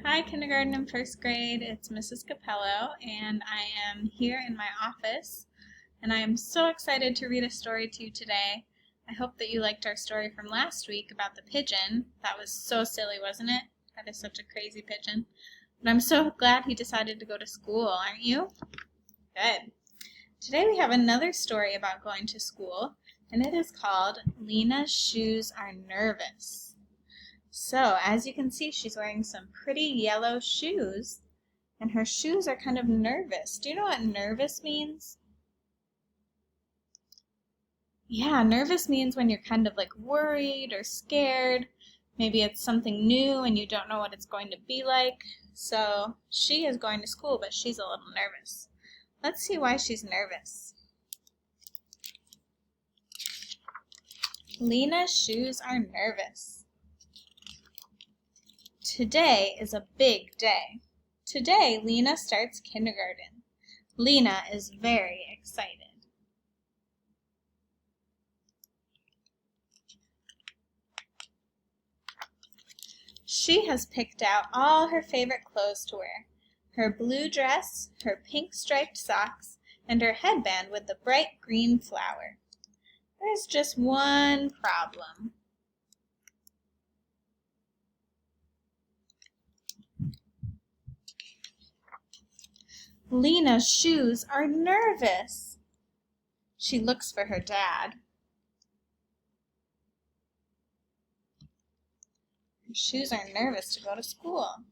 Hi, kindergarten and first grade. It's Mrs. Capello, and I am here in my office, and I am so excited to read a story to you today. I hope that you liked our story from last week about the pigeon. That was so silly, wasn't it? That is such a crazy pigeon. But I'm so glad he decided to go to school, aren't you? Good. Today we have another story about going to school, and it is called Lena's Shoes Are Nervous. So, as you can see, she's wearing some pretty yellow shoes, and her shoes are kind of nervous. Do you know what nervous means? Yeah, nervous means when you're kind of like worried or scared. Maybe it's something new and you don't know what it's going to be like. So, she is going to school, but she's a little nervous. Let's see why she's nervous. Lena's shoes are nervous. Today is a big day. Today, Lena starts kindergarten. Lena is very excited. She has picked out all her favorite clothes to wear. Her blue dress, her pink striped socks, and her headband with the bright green flower. There's just one problem. Lena's shoes are nervous. She looks for her dad. Her shoes are nervous to go to school.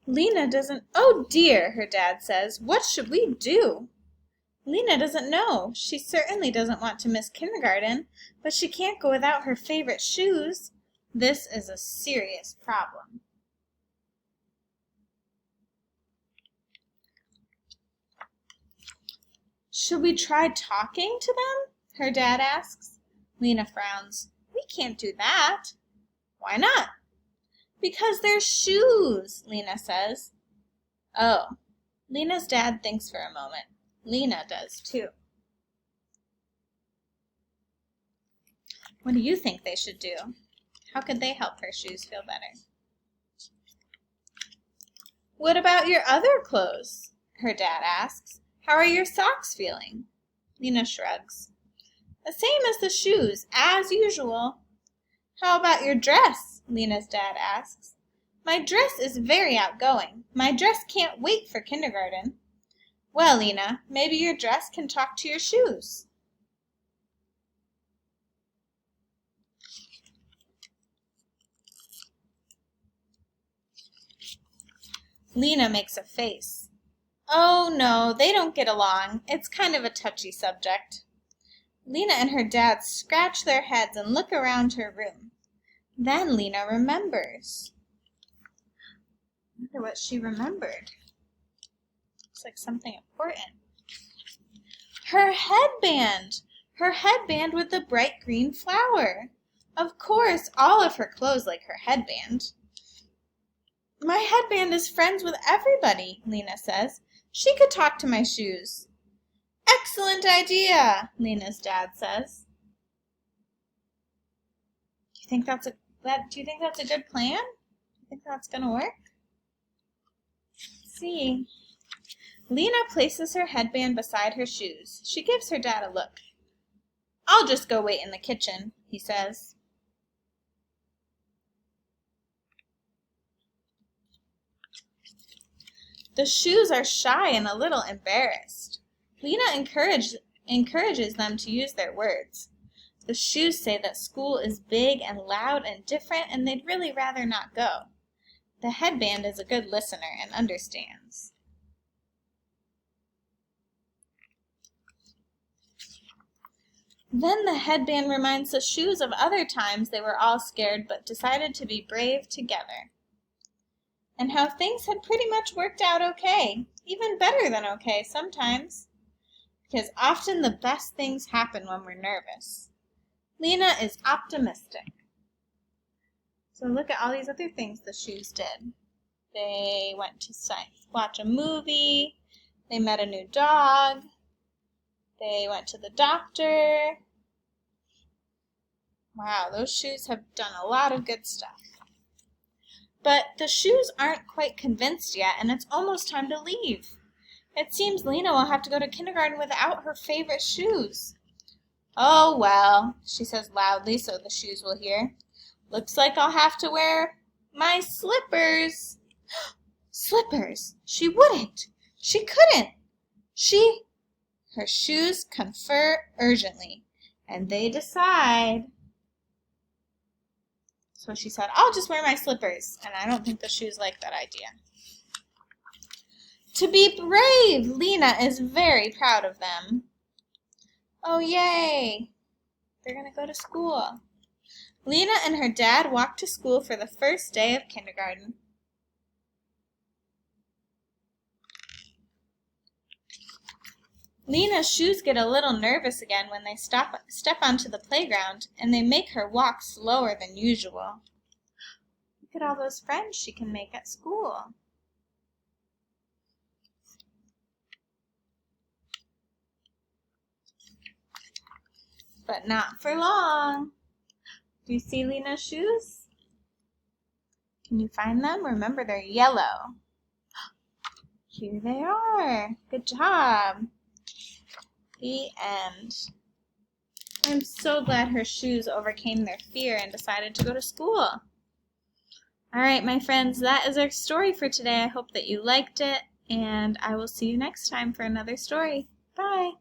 Lena doesn't, oh dear, her dad says. What should we do? Lena doesn't know. She certainly doesn't want to miss kindergarten, but she can't go without her favorite shoes. This is a serious problem. Should we try talking to them? Her dad asks. Lena frowns. We can't do that. Why not? Because they're shoes, Lena says. Oh. Lena's dad thinks for a moment. Lena does too. What do you think they should do? How could they help her shoes feel better? What about your other clothes? Her dad asks. How are your socks feeling? Lena shrugs. The same as the shoes, as usual. How about your dress? Lena's dad asks. My dress is very outgoing. My dress can't wait for kindergarten. Well, Lena, maybe your dress can talk to your shoes. Lena makes a face. Oh, no, they don't get along. It's kind of a touchy subject. Lena and her dad scratch their heads and look around her room. Then Lena remembers. I wonder what she remembered. Looks like something important. Her headband! Her headband with the bright green flower. Of course, all of her clothes like her headband. My headband is friends with everybody, Lena says. She could talk to my shoes. Excellent idea, Lena's dad says. Do you think that's a good plan? Do you think that's gonna work? Let's see. Lena places her headband beside her shoes. She gives her dad a look. I'll just go wait in the kitchen, he says. The shoes are shy and a little embarrassed. Lena encourages them to use their words. The shoes say that school is big and loud and different, and they'd really rather not go. The headband is a good listener and understands. Then the headband reminds the shoes of other times they were all scared but decided to be brave together. And how things had pretty much worked out okay, even better than okay sometimes. Because often the best things happen when we're nervous. Lena is optimistic. So look at all these other things the shoes did. They went to watch a movie. They met a new dog. They went to the doctor. Wow, those shoes have done a lot of good stuff. But the shoes aren't quite convinced yet, and it's almost time to leave. It seems Lena will have to go to kindergarten without her favorite shoes. Oh, well, she says loudly so the shoes will hear. Looks like I'll have to wear my slippers. Slippers! She wouldn't! She couldn't! Her shoes confer urgently, and they decide. So she said, I'll just wear my slippers, and I don't think the shoes like that idea. To be brave! Lena is very proud of them. Oh, yay! They're going to go to school. Lena and her dad walked to school for the first day of kindergarten. Lena's shoes get a little nervous again when they step onto the playground, and they make her walk slower than usual. Look at all those friends she can make at school. But not for long. Do you see Lena's shoes? Can you find them? Remember, they're yellow. Here they are. Good job. The end. I'm so glad her shoes overcame their fear and decided to go to school. All right, my friends, that is our story for today. I hope that you liked it, and I will see you next time for another story. Bye.